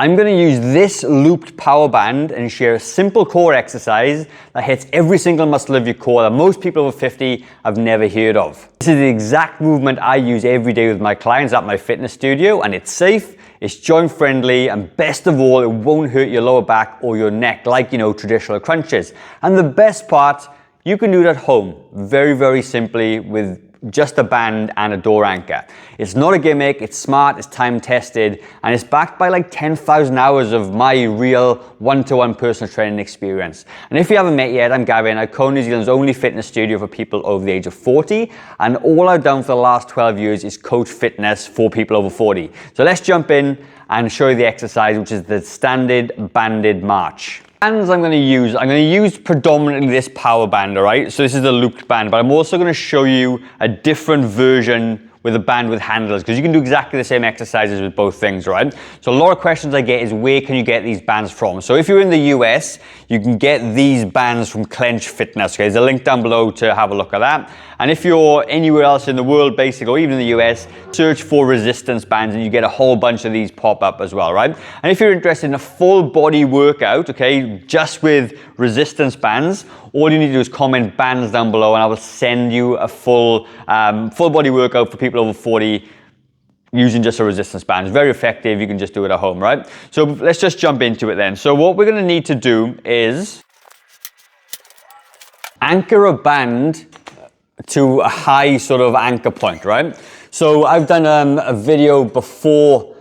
I'm going to use this looped power band and share a simple core exercise that hits every single muscle of your core that most people over 50 have never heard of. This is the exact movement I use every day with my clients at my fitness studio, and it's safe, it's joint friendly, and best of all, it won't hurt your lower back or your neck like, traditional crunches. And the best part, you can do it at home very, very simply with just a band and a door anchor. It's not a gimmick, it's smart, it's time tested, and it's backed by like 10,000 hours of my real one-to-one personal training experience. And if you haven't met yet, I'm Gavin. I co-own New Zealand's only fitness studio for people over the age of 40, and all I've done for the last 12 years is coach fitness for people over 40. So let's jump in and show you the exercise, which is the standard banded march. Bands I'm going to use predominantly this power band, all right? So this is the looped band, but I'm also going to show you a different version with a band with handles, because you can do exactly the same exercises with both things, right? So a lot of questions I get is, where can you get these bands from? So if you're in the US, you can get these bands from Clench Fitness, okay? There's a link down below to have a look at that. And if you're anywhere else in the world, basically, or even in the US, search for resistance bands and you get a whole bunch of these pop up as well, right? And if you're interested in a full body workout, okay, just with resistance bands, all you need to do is comment bands down below and I will send you a full body workout for people over 40 using just a resistance band. It's very effective. You can just do it at home, right? So let's just jump into it then. So what we're going to need to do is anchor a band to a high sort of anchor point, right? So I've done a video before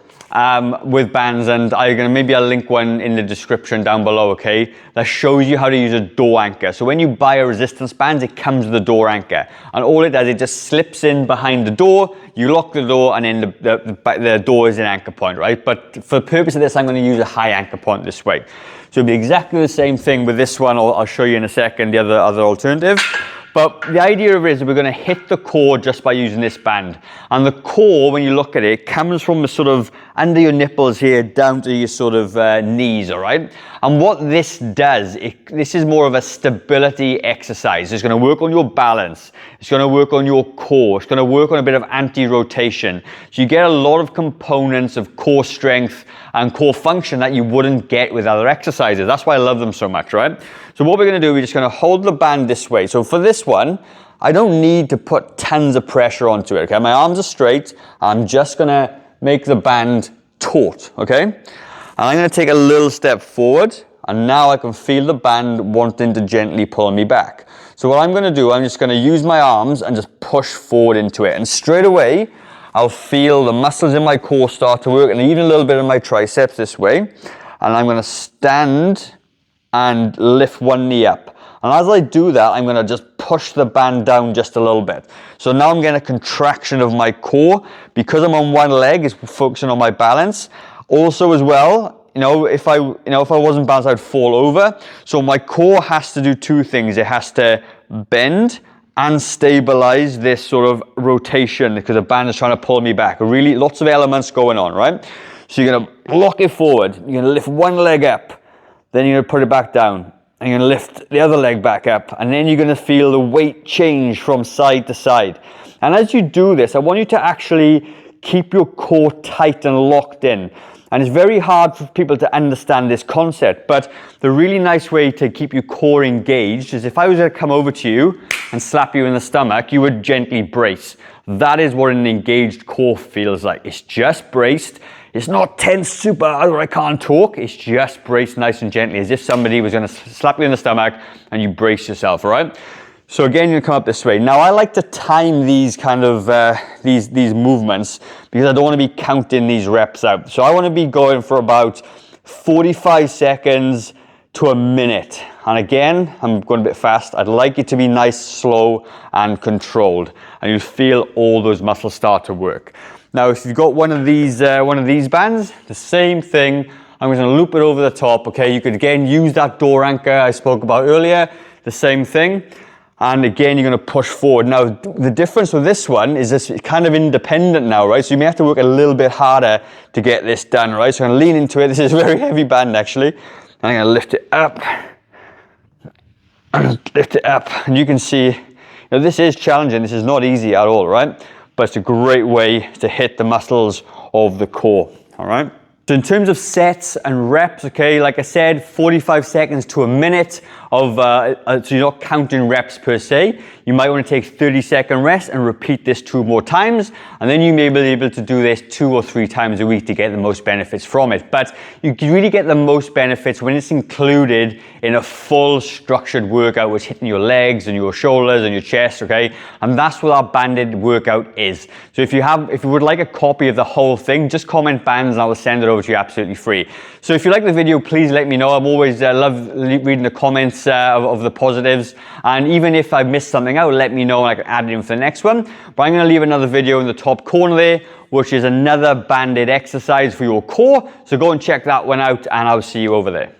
with bands, and maybe I'll link one in the description down below, okay, that shows you how to use a door anchor. So when you buy a resistance band, it comes with a door anchor, and all it does, it just slips in behind the door, you lock the door, and then the door is an anchor point, right? But for the purpose of this, I'm going to use a high anchor point this way. So it'll be exactly the same thing with this one, or I'll show you in a second the other alternative. But the idea of it is that we're going to hit the core just by using this band. And the core, when you look at it, comes from the sort of under your nipples here down to your sort of knees, all right? And what this does, this is more of a stability exercise. It's going to work on your balance. It's going to work on your core. It's going to work on a bit of anti-rotation. So you get a lot of components of core strength and core function that you wouldn't get with other exercises. That's why I love them so much, right? So what we're going to do, we're just going to hold the band this way. So for this one, I don't need to put tons of pressure onto it, okay? My arms are straight. I'm just going to make the band taut, okay? And I'm going to take a little step forward, and now I can feel the band wanting to gently pull me back. So what I'm going to do, I'm just going to use my arms and just push forward into it. And straight away, I'll feel the muscles in my core start to work, and even a little bit of my triceps this way. And I'm going to stand and lift one knee up. And as I do that, I'm going to just push the band down just a little bit. So now I'm getting a contraction of my core because I'm on one leg, it's focusing on my balance. Also as well, if I wasn't balanced, I'd fall over. So my core has to do two things. It has to bend and stabilize this sort of rotation because the band is trying to pull me back. Really, lots of elements going on, right? So you're going to lock it forward. You're going to lift one leg up. Then you're going to put it back down. And you're going to lift the other leg back up. And then you're going to feel the weight change from side to side. And as you do this, I want you to actually keep your core tight and locked in. And it's very hard for people to understand this concept. But the really nice way to keep your core engaged is if I was to come over to you and slap you in the stomach, you would gently brace. That is what an engaged core feels like. It's just braced. It's not tense, super, I can't talk. It's just braced nice and gently, as if somebody was going to slap you in the stomach and you brace yourself, all right? So again, you come up this way. Now, I like to time these kind of, these movements because I don't want to be counting these reps out. So I want to be going for about 45 seconds to a minute. And again, I'm going a bit fast. I'd like it to be nice, slow, and controlled. And you feel all those muscles start to work. Now, if you've got one of these bands, the same thing. I'm going to loop it over the top, okay? You could, again, use that door anchor I spoke about earlier. The same thing. And again, you're going to push forward. Now, the difference with this one is it's kind of independent now, right? So you may have to work a little bit harder to get this done, right? So I'm going to lean into it. This is a very heavy band, actually. And I'm going to lift it up. And lift it up. And you can see, this is challenging. This is not easy at all, right? But it's a great way to hit the muscles of the core, all right? So in terms of sets and reps, okay, like I said, 45 seconds to a minute of, so you're not counting reps per se. You might want to take 30-second rest and repeat this 2 more times, and then you may be able to do this 2 or 3 times a week to get the most benefits from it. But you really get the most benefits when it's included in a full structured workout, which is hitting your legs and your shoulders and your chest, okay? And that's what our banded workout is. So if you would like a copy of the whole thing, just comment bands and I will send it over to you absolutely free. So if you like the video, please let me know. I'm always love reading the comments of the positives, and even if I missed something out, let me know and I can add it in for the next one. But I'm going to leave another video in the top corner there, which is another banded exercise for your core. So go and check that one out, and I'll see you over there.